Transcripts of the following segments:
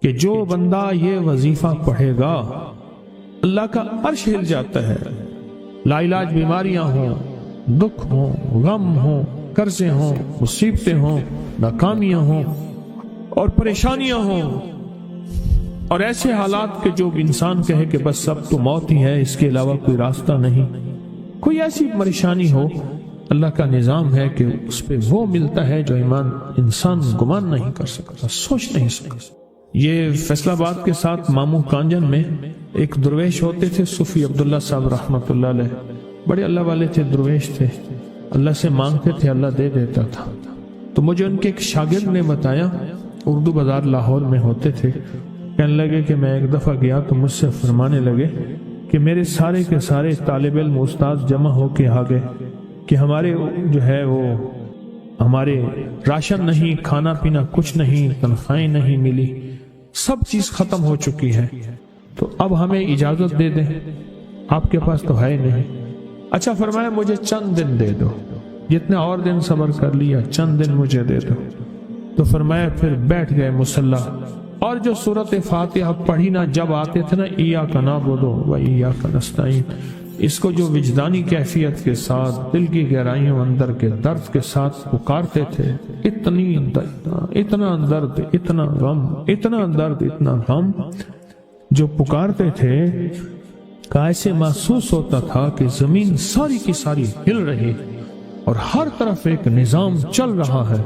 کہ جو بندہ یہ وظیفہ پڑھے گا اللہ کا عرش ہل جاتا ہے. لا علاج بیماریاں ہوں، دکھ ہوں، غم ہوں، قرضے ہوں، مصیبتیں ہوں، ناکامیاں ہوں اور پریشانیاں ہوں اور ایسے حالات کہ جو انسان کہے کہ بس سب تو موت ہی ہے، اس کے علاوہ کوئی راستہ نہیں، کوئی ایسی پریشانی ہو، اللہ کا نظام ہے کہ اس پہ وہ ملتا ہے جو انسان گمان نہیں کر سکتا، سوچ نہیں سکتا. یہ فیصل آباد کے ساتھ ماموں کانجن میں ایک درویش ہوتے تھے، صوفی عبداللہ صاحب رحمۃ اللہ علیہ. بڑے اللہ والے تھے، درویش تھے، اللہ سے مانگتے تھے، اللہ دے دیتا تھا. تو مجھے ان کے ایک شاگرد نے بتایا، اردو بازار لاہور میں ہوتے تھے، کہنے لگے کہ میں ایک دفعہ گیا تو مجھ سے فرمانے لگے کہ میرے سارے کے سارے طالب علم استاد جمع ہو کے آ گئے کہ ہمارے جو ہے وہ ہمارے راشن نہیں، کھانا پینا کچھ نہیں، تنخواہیں نہیں ملی، سب چیز ختم ہو چکی ہے، تو اب ہمیں اجازت دے دیں، آپ کے پاس تو ہے نہیں. اچھا فرمایا مجھے چند دن دے دو، جتنے اور دن صبر کر لیا، چند دن مجھے دے دو. تو فرمایا پھر بیٹھ گئے مصلی اور جو سورۃ فاتحہ پڑھی نا جب آتے تھے نا، ایاک نعبد و ایاک نستعین، اس کو جو وجدانی کیفیت کے ساتھ دل کی گہرائیوں اندر کے درد کے ساتھ پکارتے تھے، اتنا درد، اتنا غم، اتنا درد، اتنا غم جو پکارتے تھے کہ ایسے محسوس ہوتا تھا کہ زمین ساری کی ساری ہل رہی اور ہر طرف ایک نظام چل رہا ہے.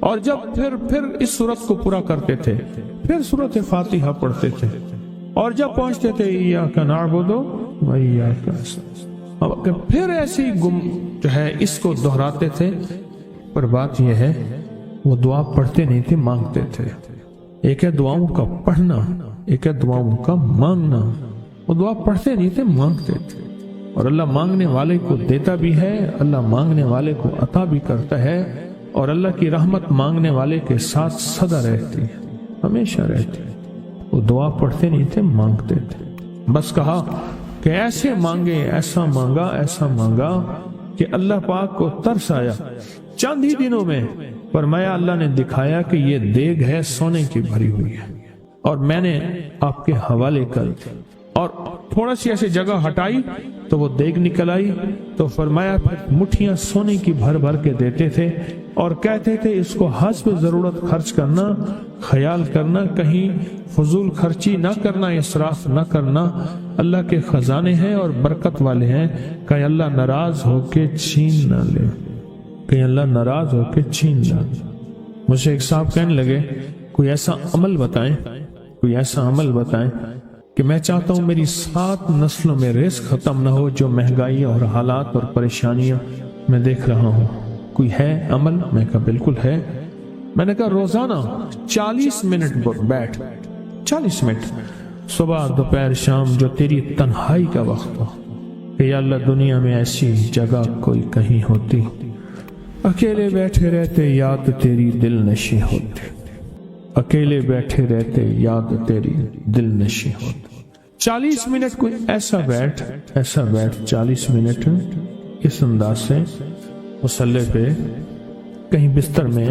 اور جب پھر اس صورت کو پورا کرتے تھے، پھر سورۃ فاتحہ پڑھتے تھے، اور جب پہنچتے تھے ایاک نعبد و ایاک نستعین، پھر ایسی جو ہے اس کو دہراتے تھے. پر بات یہ ہے وہ دعا پڑھتے نہیں تھے، مانگتے تھے. ایک ہے دعاؤں کا پڑھنا، ایک ہے دعاؤں کا مانگنا. وہ دعا پڑھتے نہیں تھے، مانگتے تھے. اور اللہ مانگنے والے کو دیتا بھی ہے، اللہ مانگنے والے کو عطا بھی کرتا ہے، اور اللہ کی رحمت مانگنے والے کے ساتھ سدا رہتی ہے، ہمیشہ رہتی ہے. وہ دعا پڑھتے نہیں تھے، مانگتے تھے. بس کہا کہ ایسے مانگے، ایسا مانگا، ایسا مانگا کہ اللہ پاک کو ترس آیا. چند ہی دنوں میں فرمایا اللہ نے دکھایا کہ یہ دیگ ہے سونے کی بھری ہوئی ہے، اور میں نے آپ کے حوالے کر دی. اور تھوڑا سی ایسی جگہ ہٹائی تو وہ دیگ نکل آئی. تو فرمایا پھر مٹھیاں سونے کی بھر بھر کے دیتے تھے اور کہتے تھے اس کو حسب ضرورت خرچ کرنا، خیال کرنا، کہیں فضول خرچی نہ کرنا، اسراف نہ کرنا. اللہ کے خزانے ہیں اور برکت والے ہیں، کہیں اللہ ناراض ہو کے چھین نہ لے، کہیں اللہ ناراض ہو کے چھین نہ لے. مجھے ایک صاحب کہنے لگے کوئی ایسا عمل بتائیں، کوئی ایسا عمل بتائیں کہ میں چاہتا ہوں میری 7 نسلوں میں رزق ختم نہ ہو جو مہنگائی اور حالات اور پریشانیاں میں دیکھ رہا ہوں. کوئی ہے عمل؟ میں کہا بالکل ہے. میں نے کہا روزانہ 40 منٹ بیٹھ، 40 منٹ صبح دوپہر شام، جو تیری تنہائی کا وقت ہو، کہ یا اللہ دنیا میں ایسی جگہ کوئی کہیں ہوتی، اکیلے بیٹھے رہتے یاد تیری دل نشی ہوتی، اکیلے بیٹھے رہتے یاد تیری دل نشی ہوتی. 40 منٹ کوئی ایسا بیٹھ 40 منٹ اس انداز سے مصلی پہ، کہیں بستر میں،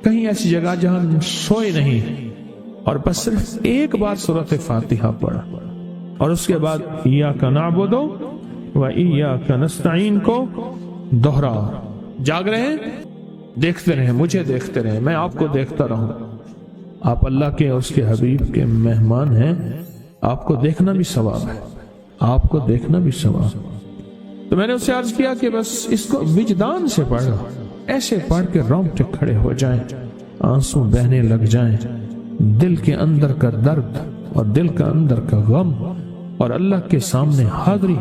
کہیں ایسی جگہ جہاں سوئے نہیں، اور بس صرف ایک بار سورۃ فاتحہ پڑھا، اور اس کے بعد ایاک نعبد و ایاک نستعین کو دوہرا. جاگ رہے ہیں، دیکھتے رہیں، مجھے دیکھتے رہیں، میں آپ کو دیکھتا رہوں. آپ اللہ کے اور اس کے حبیب کے مہمان ہیں، آپ کو دیکھنا بھی ثواب ہے، آپ کو دیکھنا بھی ثواب ہے. تو میں نے اسے عرض کیا کہ بس اس کو وجدان سے پڑھو، ایسے پڑھ کے رونگٹے کھڑے ہو جائیں، آنسو بہنے لگ جائیں، دل کے اندر کا درد اور دل کا اندر کا غم اور اللہ کے سامنے حاضری،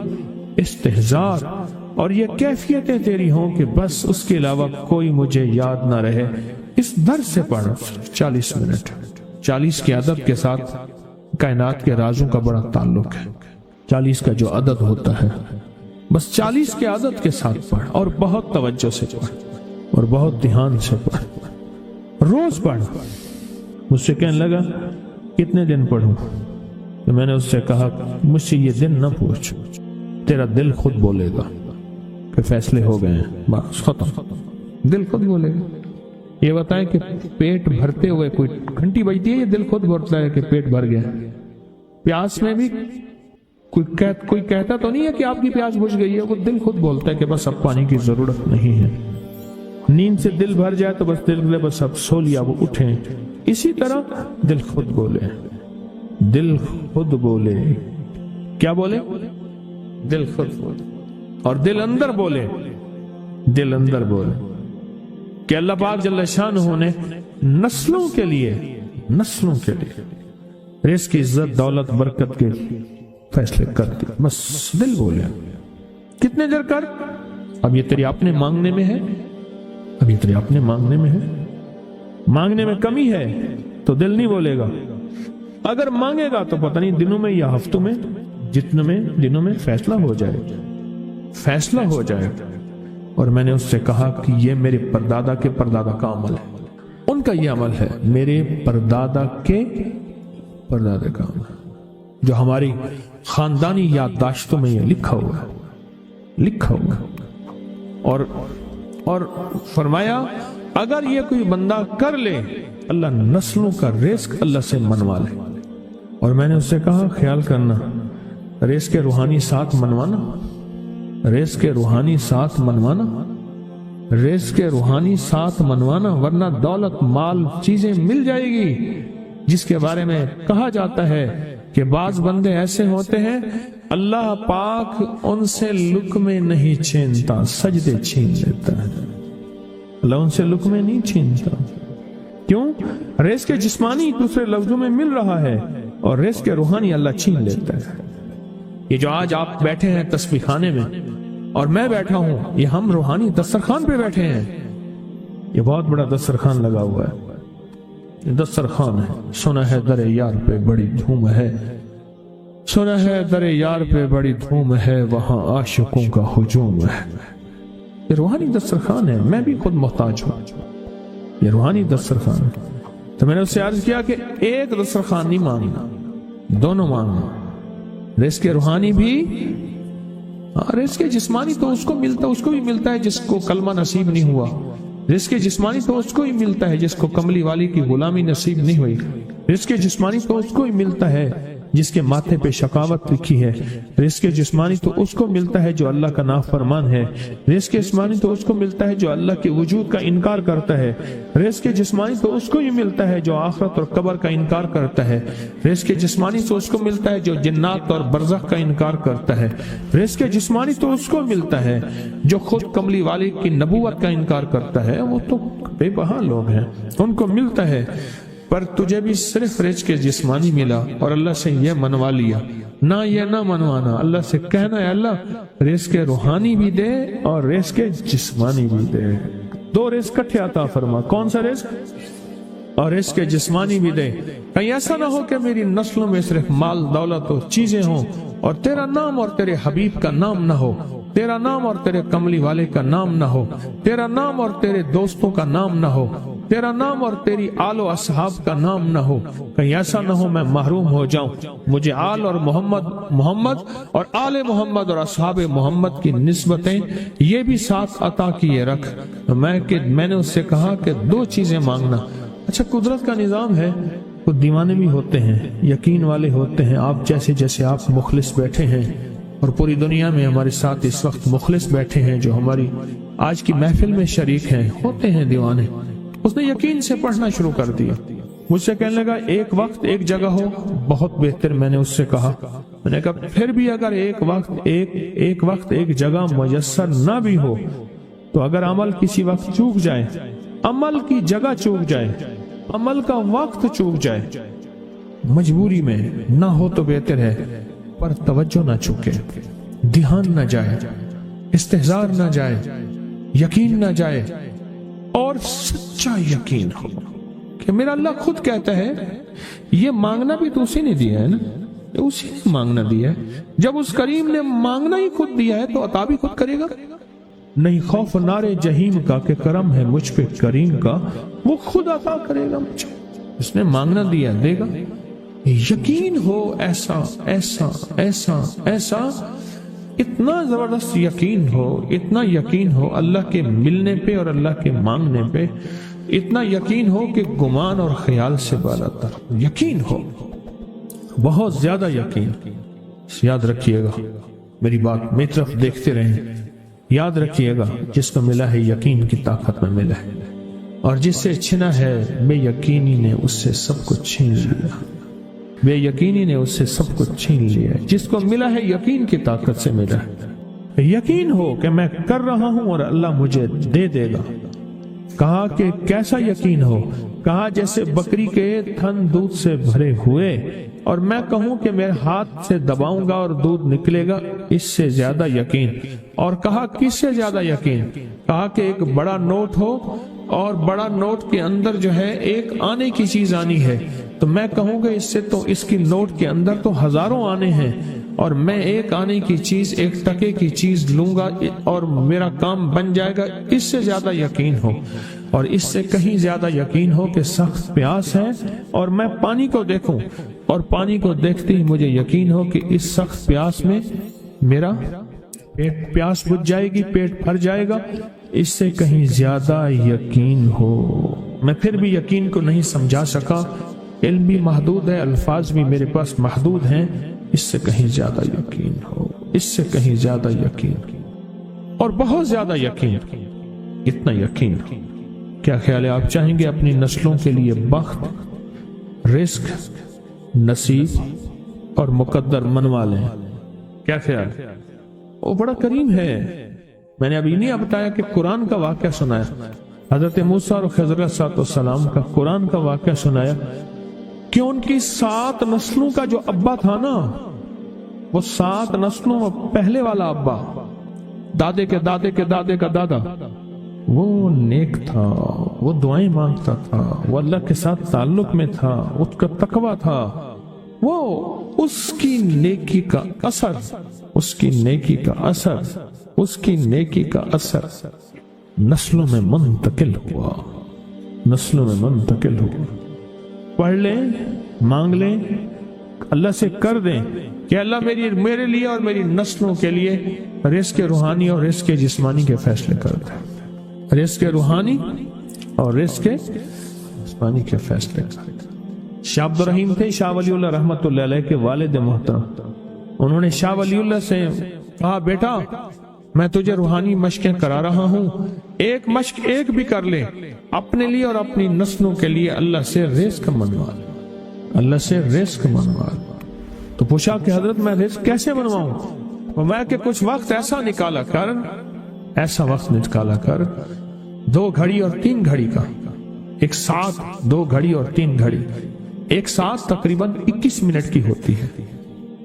استحضار، اور یہ کیفیتیں تیری ہوں کہ بس اس کے علاوہ کوئی مجھے یاد نہ رہے. اس درد سے پڑھ 40 منٹ. 40 کے عدد کے ساتھ کائنات کے رازوں کا بڑا تعلق ہے. 40 کا جو عدد ہوتا ہے، بس 40 کے عدد کے ساتھ پڑھ، اور بہت توجہ سے پڑھ، اور بہت دھیان سے پڑھ، روز پڑھ. مجھ سے کہنے لگا کتنے دن پڑھوں؟ تو میں نے اس سے کہا مجھ سے یہ دن نہ پوچھ، تیرا دل خود بولے گا کہ فیصلے ہو گئے ہیں، بس ختم. دل خود بولے گا. ये बताएं कि पेट भरते हुए कोई घंटी बजती है या दिल खुद बोलता है कि पेट भर गया? प्यास में भी कोई कहता तो नहीं है कि आपकी प्यास बुझ गई है, वो दिल खुद बोलता है कि बस अब पानी की जरूरत नहीं है। नींद से दिल भर जाए तो बस दिल बोले बस अब सो लिया, वो उठे। इसी तरह दिल खुद बोले, दिल खुद बोले। क्या बोले? दिल खुद बोले। और दिल अंदर बोले, दिल अंदर बोले कि अल्लाह पाक जल्ल शानहू ने नस्लों के लिए रिज़्क़ की इज्जत दौलत बरकत के फैसले कर दिए। बस दिल बोले कितने देर कर, अब ये तेरी अपने मांगने में है, अब ये तेरे अपने मांगने में है। मांगने में कमी है तो दिल नहीं बोलेगा, अगर मांगेगा तो पता नहीं दिनों में या हफ्तों में, जितने में दिनों में फैसला हो जाए। और मैंने उससे कहा कि ये मेरे परदादा के परदादा का अमल है, उनका ये अमल है, मेरे परदादा के परदादा का अमल, जो हमारी खानदानी याददाश्तों में ये लिखा हुआ। और फरमाया अगर ये कोई बंदा कर ले, अल्लाह नस्लों का रिज़्क़ अल्लाह से मनवा ले। और मैंने उससे कहा ख्याल करना, रिज़्क़ के रूहानी साथ मनवाना, रिज़्क़ के रूहानी साथ मनवाना, वरना दौलत माल चीजें मिल जाएगी जिसके बारे में कहा जाता है कि बाज बंदे ऐसे होते हैं अल्लाह पाक उनसे लुक्मे नहीं छीनता, सजदे छीन लेता है। अल्लाह उनसे लुक्मे नहीं छीनता। क्यों? रिज़्क़ के जिस्मानी दूसरे लफ्जों में मिल रहा है और रिज़्क़ के रूहानी अल्लाह छीन लेता है। ये जो आज आप बैठे हैं तस्बीह खाने में और मैं बैठा हूं, ये हम रूहानी दस्तरखान पे बैठे हैं। ये बहुत बड़ा दस्तरखान लगा हुआ है, ये दस्तरखान है। सुना है दरे यार पे बड़ी धूम है, सुना है दरे यार पे बड़ी धूम है, वहां आशिकों का हुजूम है। ये रूहानी दस्तरखान है, मैं भी खुद मोहताज हूं, ये रूहानी दस्तरखान है। तो मैंने उससे अर्ज किया कि एक दस्तरखान नहीं मांगना, दोनों मांगना। रिज़्क़ के रूहानी भी, रिज़्क़ के जिस्मानी तो उसको भी मिलता है जिसको कलमा नसीब नहीं हुआ। रिज़्क़ के जिस्मानी तो उसको ही मिलता है जिसको कमली वाली की गुलामी नसीब नहीं हुई। रिज़्क़ के जिस्मानी तो उसको ही मिलता है जिसके माथे पे शकावत लिखी है। रिज़्क़ के जिस्मानी तो उसको मिलता है जो अल्लाह का नाफरमान है। रिज़्क़ के जिस्मानी तो उसको मिलता है जो अल्लाह के वजूद का इनकार करता है। रिज़्क़ के जिस्मानी तो उसको ही मिलता है जो आखिरत और कब्र का इनकार करता है। रिज़्क़ के जिस्मानी तो उसको मिलता है जो जिन्नात और बरज़ख का इनकार करता है। रिज़्क़ के जिस्मानी तो उसको मिलता है जो खुद कमली वाली की नबूवत का इनकार करता है। वो तो बेबहा लोग हैं, उनको मिलता है। पर तुझे भी सिर्फ रिज़्क़ के जिस्मानी मिला और अल्लाह से ये मनवा लिया, ना ये ना मनवाना। अल्लाह से कहना है अल्लाह रिज़्क़ के रूहानी भी दे और रिज़्क़ के जिस्मानी भी दे, दो रिज़्क़ इकट्ठे अता फरमा। कौन सा रिज़्क़? और रिज़्क़ के जिस्मानी भी दे। कहीं ऐसा ना हो कि मेरी नस्लों में सिर्फ माल दौलत और चीजें हों और तेरा नाम और तेरे हबीब का नाम ना हो, तेरा नाम और तेरे कमली वाले का नाम ना हो, तेरा नाम और तेरे दोस्तों का नाम ना हो, तेरा नाम और तेरी आलो असहाब का नाम ना हो। कहीं ऐसा ना हो मैं महरूम हो जाऊं। मुझे आल और मोहम्मद और आले मोहम्मद और असहाब मोहम्मद की निस्बतें ये भी साथ अता किए रख। मैंने उससे कहा कि दो चीजें मांगना। अच्छा, कुदरत का निजाम है, कुछ दीवाने भी होते हैं, यकीन वाले होते हैं। आप जैसे आप मुखलिस बैठे हैं और पूरी दुनिया में हमारे साथ इस वक्त मुखलिस बैठे हैं जो हमारी आज की महफिल में शरीक हैं, होते हैं दीवाने। उसने यकीन से पढ़ना शुरू कर दिया। मुझसे कहने लगा एक वक्त एक जगह हो, बहुत बेहतर। मैंने उससे कहा, मैंने कहा फिर भी अगर एक वक्त एक जगह मुयस्सर ना भी हो तो अगर अमल किसी वक्त चूक जाए, अमल की जगह चूक जाए, अमल का वक्त चूक जाए, मजबूरी में ना हो तो बेहतर है, पर तवज्जो ना चूके, ध्यान ना जाए, इस्तेहजार ना जाए, यकीन ना जाए और सच्चा यकीन हो कि मेरा अल्लाह खुद कहता है ये मांगना भी तो उसी ने दिया है ना, उसी ने मांगना दिया है। जब उस करीम ने मांगना ही खुद दिया है तो अता भी खुद करेगा। नहीं खौफ नारे जहीम का कि करम है मुझ पे करीम का, वो खुद अता करेगा मुझे। उसने मांगना दिया, देगा। यकीन हो ऐसा ऐसा ऐसा ऐसा, इतना जबरदस्त यकीन हो, इतना यकीन हो अल्लाह के मिलने पे और अल्लाह के मांगने पे इतना यकीन हो कि गुमान और ख्याल से बालातर यकीन हो, बहुत ज्यादा यकीन। याद रखिएगा मेरी बात, मेरी तरफ देखते रहें। याद रखिएगा जिसको मिला है यकीन की ताकत में मिला है, और जिससे छिना है बेयकीनी ने उससे सब कुछ छीन लिया। बेयकीनी ने उससे सब कुछ छीन लिया। जिसको मिला है यकीन की ताकत से मिला है। यकीन हो कि मैं कर रहा हूं और अल्लाह मुझे दे देगा। कहा कि कैसा यकीन हो? कहा जैसे बकरी के थन दूध से भरे हुए और मैं कहूं कि मेरे हाथ से दबाऊंगा और दूध निकलेगा, इससे ज्यादा यकीन। और कहा किससे ज्यादा यकीन? कहा कि एक बड़ा नोट हो और बड़ा नोट के अंदर जो है एक आने की चीज आनी है, तो मैं कहूंगा इससे तो इसकी नोट के अंदर तो हजारों आने हैं और मैं एक आने की चीज, एक टके की चीज लूंगा और मेरा काम बन जाएगा। इससे ज्यादा यकीन हो, और इससे कहीं ज्यादा यकीन हो कि सख्त प्यास है और मैं पानी को देखूं और पानी को देखते ही मुझे यकीन हो कि इस सख्त प्यास में मेरा पेट, प्यास बुझ जाएगी, पेट भर जाएगा। इससे कहीं ज्यादा यकीन हो। मैं फिर भी यकीन को नहीं समझा सका, इल्म भी महदूद है, अल्फाज भी मेरे पास महदूद हैं। इससे कहीं ज्यादा यकीन हो, इससे कहीं ज्यादा यकीन और बहुत ज्यादा यकीन। इतना यकीन, क्या ख्याल है? आप चाहेंगे अपनी नस्लों के लिए बख्त, रिस्क, नसीब और मुकद्दर मनवा लें? क्या ख्याल? वो बड़ा करीम है। मैंने अभी नहीं बताया कि कुरान का वाक़या सुनाया, हजरत मूसा और खज़र अलैहिस्सलाम का कुरान का वाक़या सुनाया कि उनकी 7 नस्लों का जो अब्बा था ना, वो 7 नस्लों में पहले वाला अब्बा, दादे के दादे के दादे का दादा, वो नेक था, वो दुआएं मांगता था, वो अल्लाह के साथ ताल्लुक में था, उसका तकवा था। वो उसकी नेकी का असर, उसकी नेकी का असर, उसकी नेकी का असर नस्लों में मुंतकिल हुआ, नस्लों में मुंतकिल हुआ। पढ़ लें, मांग लें, अल्लाह से कर दें कि अल्लाह मेरे लिए और मेरी नस्लों के लिए रिज़्क़ रूहानी और रिज़्क़ जिस्मानी के फैसले कर दे। रिज़्क़ रूहानी और रिज़्क़ जिस्मानी के फैसले कर दे। शाह अब्दुर रहीम थे शाह वलीउल्लाह रहमतुल्लाह अलैह के वालिद मोहतरम। उन्होंने शाह वलीउल्लाह से कहा, बेटा मैं तुझे रूहानी मशकें करा रहा हूं, एक मशक एक भी कर ले अपने लिए और अपनी नस्लों के लिए, अल्लाह से रिज़्क़ मनवा, अल्लाह से रिज़्क़ मनवा। तो पूछा कि हजरत मैं रिज़्क़ कैसे बनवाऊं? तो मैं कि कुछ वक्त ऐसा निकाला कर, ऐसा वक्त निकाला कर 2 घड़ी और 3 घड़ी का, एक साथ 2 घड़ी और 3 घड़ी, एक साथ तकरीबन 21 मिनट की होती है,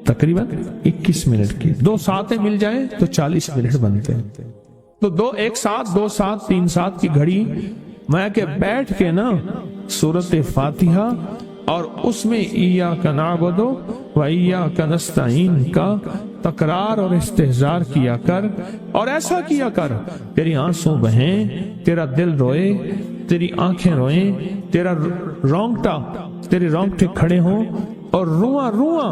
तकरीबन 21 मिनट की। 2 सातें मिल जाएं तो 40 मिनट बनते हैं। तो 2 एक साथ, 2 साथ, 3 साथ की घड़ी मैं के बैठ के ना सूरत फातिहा और उसमें इय्याका नअबुदु व इय्याका नस्तईन का तकरार और इस्तेहजार किया कर, और ऐसा किया कर तेरी आंसू बहें, तेरा दिल रोए, तेरी आंखें रोएं, तेरा रोंगटा, तेरे रोंगटे खड़े हों और रुआ रुआ,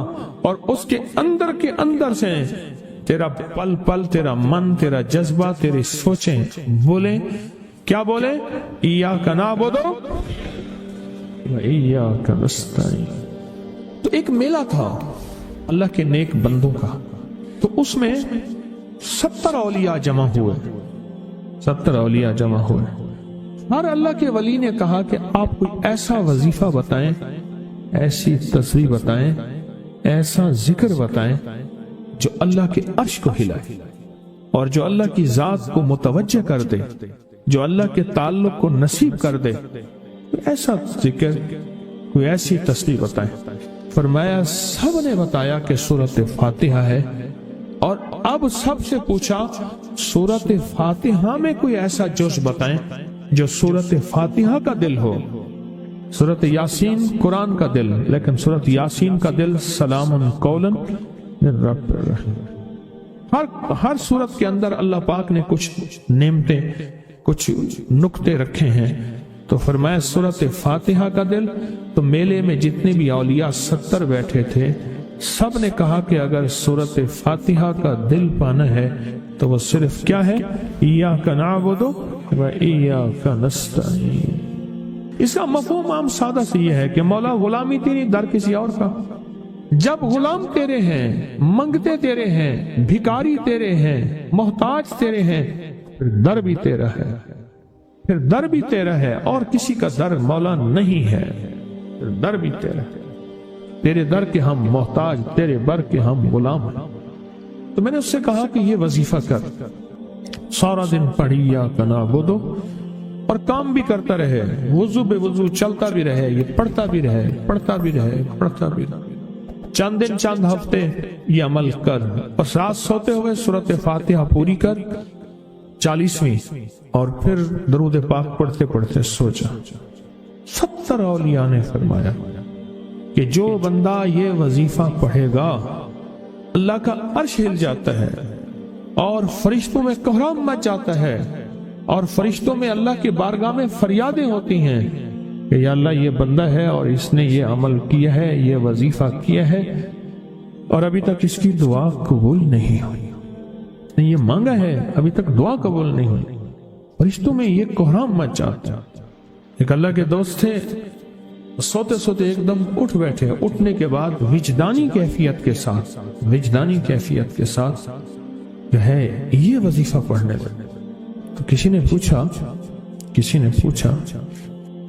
और उसके अंदर के अंदर से तेरा पल पल, तेरा मन, तेरा जज्बा, तेरी सोचें बोले, क्या बोले? इय्याका नअबुदु व इय्याका नस्तईन। तो एक मेला था अल्लाह के नेक बंदों का, तो उसमें 70 औलिया जमा हुए, 70 औलिया जमा हुए। हर अल्लाह के वली ने कहा कि आप कोई ऐसा वजीफा बताएं, ऐसी तस्बीह बताएं, ऐसा जिक्र बताएं जो अल्लाह के अर्श को हिलाए और जो अल्लाह की जात को मुतवज्जह कर दे, जो अल्लाह के ताल्लुक को नसीब कर दे। ऐसा जिक्र, कोई ऐसी तस्बीह बताएं। फरमाया सबने बताया कि सूरत फातिहा है, और अब सबसे पूछा सूरत फातिहा में कोई ऐसा जुज़ बताएं जो सूरत फातिहा का दिल हो। सूरत यासीन कुरान का दिल, लेकिन सूरत यासीन का दिल सलामुन कौलन मिन रब्बिर रहीम। हर सूरत के अंदर अल्लाह पाक ने कुछ नेमतें, कुछ नुक्ते रखे हैं। तो फरमाया सूरत फातिहा का दिल। तो मेले में जितने भी औलिया 70 बैठे थे, सब ने कहा कि अगर सूरत फातिहा का दिल पाना है तो वो सिर्फ क्या है? इय्याका नअबुदु व इय्याका नस्तईन। اس کا مفہوم عام سادہ سے یہ ہے کہ مولا غلامی تیری در کسی اور کا، جب غلام تیرے ہیں، منگتے تیرے ہیں، بھکاری تیرے ہیں، محتاج تیرے ہیں، پھر در بھی تیرا ہے، پھر در بھی تیرا ہے، اور کسی کا در مولا نہیں ہے، پھر در بھی تیرا ہے، تیرے در کے ہم محتاج، تیرے بر کے ہم غلام ہیں۔ تو میں نے اس سے کہا کہ یہ وظیفہ کر، سارا دن پڑھی یا کنا بدو، اور کام بھی کرتا رہے، وضو بے وضو چلتا بھی رہے، یہ پڑھتا بھی رہے، پڑھتا بھی رہے، پڑھتا بھی رہے، چند دن چند ہفتے یہ عمل کر، اور رات سوتے ہوئے سورۃ فاتحہ پوری کر 40ویں، اور پھر درود پاک پڑھتے پڑھتے سو جا۔ 70 اولیاء نے فرمایا کہ جو بندہ یہ وظیفہ پڑھے گا اللہ کا عرش ہل جاتا ہے، اور فرشتوں میں کوہرام مچ جاتا ہے، اور فرشتوں میں اللہ کی بارگاہ میں فریادیں ہوتی ہیں کہ یا اللہ یہ بندہ ہے اور اس نے یہ عمل کیا ہے، یہ وظیفہ کیا ہے، اور ابھی تک اس کی دعا قبول نہیں ہوئی، یہ مانگا ہے ابھی تک دعا قبول نہیں ہوئی، فرشتوں میں یہ کوہرام مچ جاتا ہے۔ ایک اللہ کے دوست تھے، سوتے سوتے ایک دم اٹھ بیٹھے، اٹھنے کے بعد وجدانی کیفیت کے ساتھ جو ہے یہ وظیفہ پڑھنے لگے۔ تو کسی نے پوچھا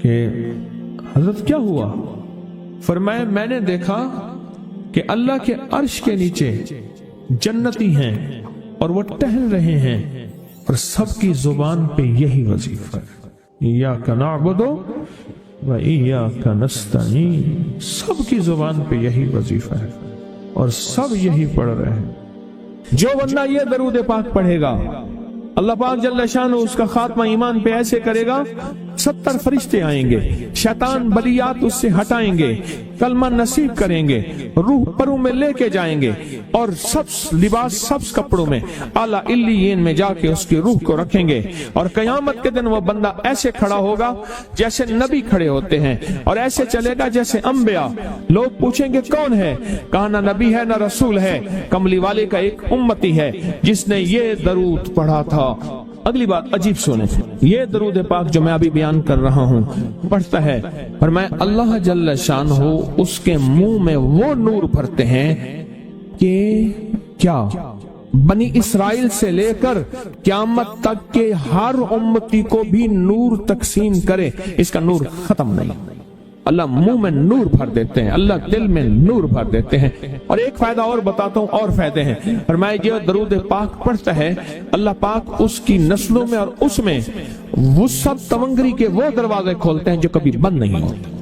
کہ حضرت کیا ہوا؟ فرمایا میں نے دیکھا کہ اللہ کے عرش کے نیچے جنتی ہیں اور وہ ٹہل رہے ہیں، اور سب کی زبان پہ یہی وظیفہ ہے، ایاک نعبد و ایاک نستعین، سب کی زبان پہ یہی وظیفہ ہے اور سب یہی پڑھ رہے ہیں۔ جو بندہ یہ درود پاک پڑھے گا اللہ پاک جل شانہ اس کا خاتمہ ایمان پہ ایسے کرے گا، 70 فرشتے آئیں گے، شیطان بلیات اس سے ہٹائیں گے، کلمہ نصیب کریں گے، روح پروں میں لے کے جائیں گے، اور سبز کپڑوں میں اعلیٰ علیین میں جا کے اس کی روح کو رکھیں گے، اور قیامت کے دن وہ بندہ ایسے کھڑا ہوگا جیسے نبی کھڑے ہوتے ہیں، اور ایسے چلے گا جیسے انبیاء۔ لوگ پوچھیں گے کون ہے؟ کہا نہ نبی ہے نہ رسول ہے، کملی والے کا ایک امتی ہے جس نے یہ درود پڑھا تھا۔ اگلی بات عجیب سنیں، یہ درود پاک جو میں ابھی بیان کر رہا ہوں پڑھتا ہے، اور میں اللہ جل شانہ اس کے منہ میں وہ نور بھرتے ہیں کہ کیا بنی اسرائیل سے لے کر قیامت تک کے ہر امتی کو بھی نور تقسیم کرے، اس کا نور ختم نہیں۔ اللہ منہ میں نور بھر دیتے ہیں، اللہ دل میں نور بھر دیتے ہیں۔ اور ایک فائدہ اور بتاتا ہوں، اور فائدے ہیں۔ فرمایا جو درود پاک پڑھتا ہے اللہ پاک اس کی نسلوں میں اور اس میں وہ سب تونگری کے وہ دروازے کھولتے ہیں جو کبھی بند نہیں ہوتے،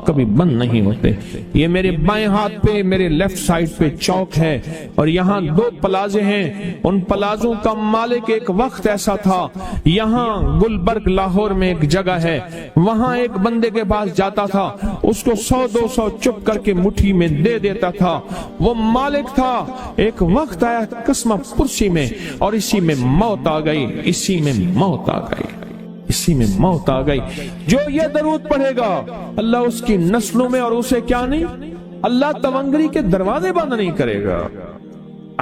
کبھی بند نہیں ہوتے۔ یہ میرے بائیں ہاتھ پہ، میرے لیفٹ سائڈ پہ چوک ہے، اور یہاں 2 پلازے ہیں۔ ان پلازوں کا مالک ایک وقت ایسا تھا، یہاں گلبرگ لاہور میں ایک جگہ ہے، وہاں ایک بندے کے پاس جاتا تھا، اس کو 100-200 چپ کر کے مٹھی میں دے دیتا تھا۔ وہ مالک تھا، ایک وقت آیا قسمہ پرسی میں، اور اسی میں موت آ گئی، اسی میں موت آ گئی۔ جو یہ درود پڑھے گا اللہ اس کی نسلوں میں اور اسے کیا نہیں، اللہ تونگری کے دروازے بند نہیں کرے گا۔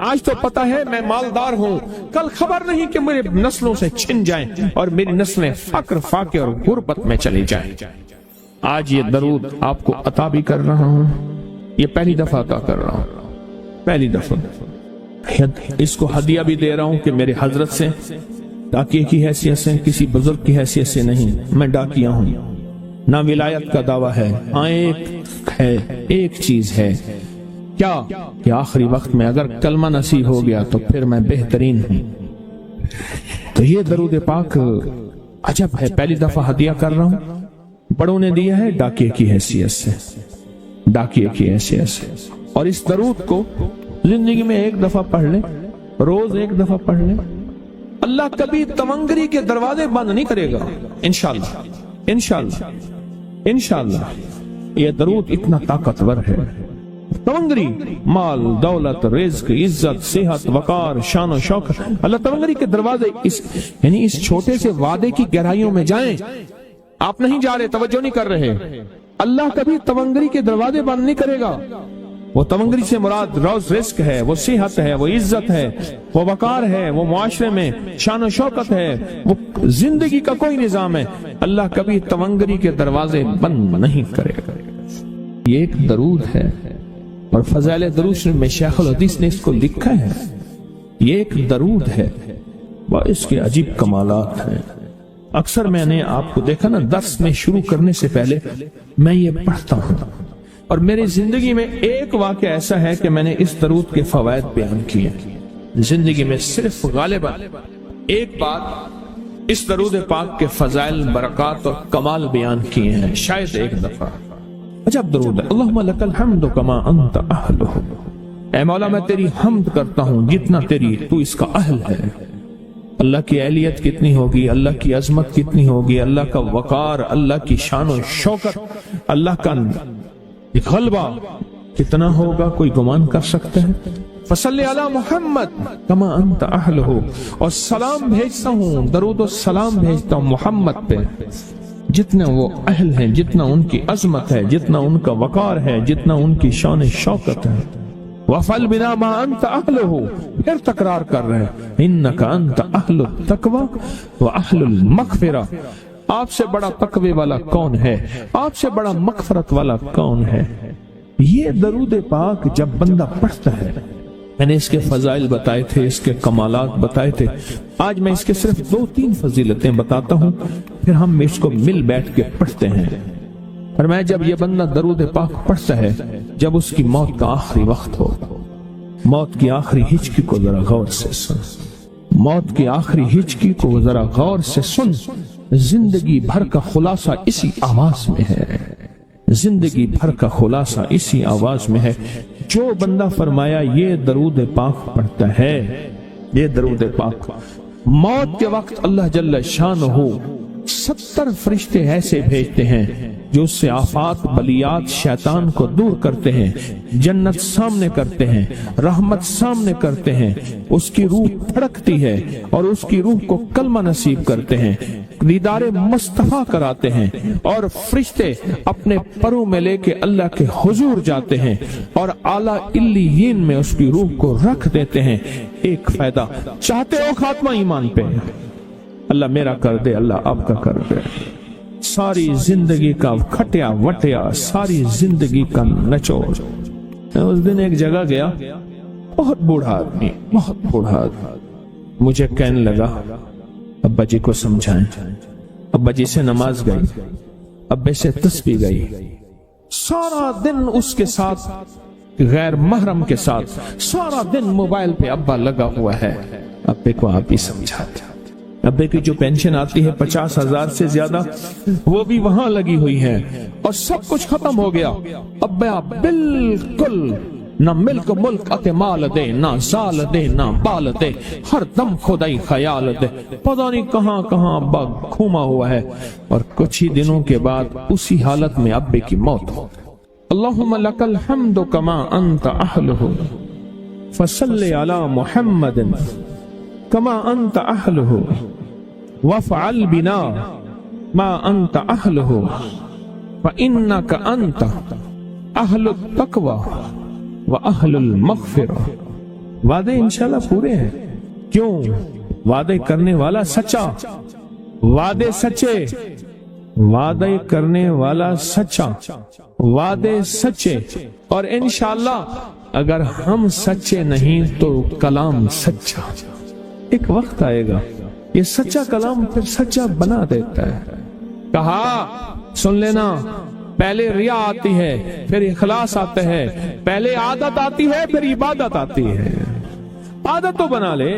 آج تو پتہ ہے میں مالدار ہوں، کل خبر نہیں کہ میرے نسلوں سے چھن جائیں اور میری نسلیں فقر فاقے اور غربت میں چلی جائیں۔ آج یہ درود آپ کو عطا بھی کر رہا ہوں، یہ پہلی دفعہ عطا کر رہا ہوں، پہلی دفعہ اس کو ہدیہ بھی دے رہا ہوں کہ میرے حضرت سے، ڈاکیے کی حیثیت سے، کسی بزرگ کی حیثیت سے نہیں، میں ڈاکیا ہوں، نہ ولایت کا دعویٰ ہے، ایک چیز ہے کیا کہ آخری وقت میں اگر کلمہ نصیب ہو گیا تو پھر میں بہترین ہوں۔ تو یہ درود پاک عجب ہے، پہلی دفعہ ہدیہ کر رہا ہوں، بڑوں نے دیا ہے ڈاکیے کی حیثیت سے، اور اس درود کو زندگی میں ایک دفعہ پڑھ لیں، روز ایک دفعہ پڑھ لیں، اللہ کبھی تونگری کے دروازے بند نہیں کرے گا انشاءاللہ۔ یہ درود اتنا طاقتور ہے۔ تونگری مال، دولت، رزق، عزت، صحت، وقار، شان و شوکت، اللہ تونگری کے دروازے یعنی اس چھوٹے سے وعدے کی گہرائیوں میں جائیں۔ آپ نہیں جا رہے، توجہ نہیں کر رہے، اللہ کبھی تونگری کے دروازے بند نہیں کرے گا۔ वो तवंगरी से मुराद रोज रिस्क है, वो सेहत है, वो इज्जत है, वो वकार है, वो मुआशरे में शान और शौकत है, वो जिंदगी का कोई निजाम है। अल्लाह कभी तवंगरी के दरवाजे बंद नहीं करेगा। ये एक दरूद है और फज़ाइल दरूद में शेख अल हदीस ने इसको लिखा है। ये एक दरूद है, इसके अजीब कमालात हैं। अक्सर मैंने आपको देखा ना, दर्स में शुरू करने से पहले मैं ये पढ़ता हूँ, और मेरी जिंदगी में एक वाक़या ऐसा है कि मैंने इस दरूद के फवायद बयान किए। जिंदगी में सिर्फ गालिबन एक बार इस दरूद पाक के फजाइल, बरक़ात और कमाल बयान किए हैं, शायद एक दफा। अजब दरूद है। अल्लाहुम्मा लकल हम्दु कमा अंत अहलुहु। ऐ मौला मैं तेरी हम्द करता हूँ जितना तू इसका अहल है। अल्लाह की अहलियत कितनी होगी, अल्लाह की अजमत कितनी होगी, अल्लाह का वकार, अल्लाह की शान और शौकत, अल्लाह का गलबा कितना होगा, कोई गुमान कर सकता है। फसल्ले अला मुहम्मद कमा अंत अहलुहु। और सलाम भेजता हूँ, दरूद और सलाम भेजता हूँ मोहम्मद पे, जितने वो अहल हैं, जितना उनकी अजमत है, जितना उनका वकार है, जितना उनकी शान शौकत है। वफल बिना मा अंत अहलुहु। फिर तकरार कर रहे हैं, इन्नका अंत अहलुत तकवा व अहलुल मगफिरा। आपसे बड़ा तकवे वाला कौन है, आपसे बड़ा मगफरत वाला कौन है। ये दरूद पाक जब बंदा पढ़ता है, मैंने इसके फजाइल बताए थे, इसके कमालात बताए थे, आज मैं इसके सिर्फ 2-3 फजीलतें बताता हूँ, फिर हम इसको मिल बैठ के पढ़ते हैं। और मैं जब ये बंदा दरूद पाक पढ़ता है, जब उसकी मौत का आखिरी वक्त हो, मौत की आखिरी हिचकी को जरा गौर से सुन, मौत की आखिरी हिचकी को जरा गौर से सुन। जिंदगी भर का खुलासा इसी आवाज में है, जिंदगी भर का खुलासा इसी आवाज में है। जो बंदा फरमाया ये दरूद पाक पढ़ता है, ये दरूद पाक, मौत के वक्त अल्लाह जल्ल शानहू 70 फरिश्ते ऐसे भेजते हैं जो उससे आफात, बलियात, शैतान को दूर करते हैं, जन्नत सामने करते हैं, रहमत सामने करते हैं, उसकी रूह फड़कती है और उसकी रूह को कलमा नसीब करते हैं, दीदारे मुस्तफा कराते हैं, और फरिश्ते अपने परों में लेके अल्लाह के हुजूर जाते हैं और आला इल्लियीन में उसकी रूह को रख देते हैं। एक फायदा चाहते हो खात्मा ईमान पे, अल्लाह मेरा कर दे, अल्लाह आपका कर दे। सारी जिंदगी का खटिया वटिया, सारी जिंदगी का नचोड़। मैं उस दिन एक जगह गया, बहुत बूढ़ा आदमी, बहुत बूढ़ा आदमी मुझे कहने लगा अब्बा जी को समझाएं। अब्बा जी से नमाज गई, अब्बे से तस्बीह गई, सारा दिन उसके साथ गैर महरम के साथ सारा दिन मोबाइल पे अब्बा लगा हुआ है। अब्बे को आप ही समझाते। अब्बे की जो पेंशन आती है 50,000 से ज्यादा, वो भी वहां लगी हुई है और सब कुछ खत्म हो गया। अब्बा बिल्कुल ना मिल्क मुल्क अते माल दे, ना साल दे, ना बाल दे, हर दम खुदाई ख्याल दे। पता नहीं कहां कहां अब्बा घूमा हुआ है। और कुछ ही दिनों के बाद उसी हालत में अब्बे की मौत हो। अल्लाहुम्मा लकल हम्दु कमा अंत अहलुहु फसल्ले अला मुहम्मदिन कमा अंत अहलुहु वफ़अल बिना मा अंत अहलुहु फ़इन्नका अंत अहलुत तक़वा व अहलुल मग़फ़िरा। वादे इंशाल्लाह पूरे हैं। क्यों? वादे करने वाला सच्चा, वादे सच्चे, वादे करने वाला सच्चा, वादे सच्चे। और इंशाल्लाह अगर हम सच्चे नहीं तो कलाम सच्चा। एक वक्त आएगा ये सच्चा कलाम फिर सच्चा बना देता है। कहा सुन लेना, पहले रिया आती है, फिर इखलास आता है, पहले आदत आती है, फिर इबादत आती है। आदत तो बना ले।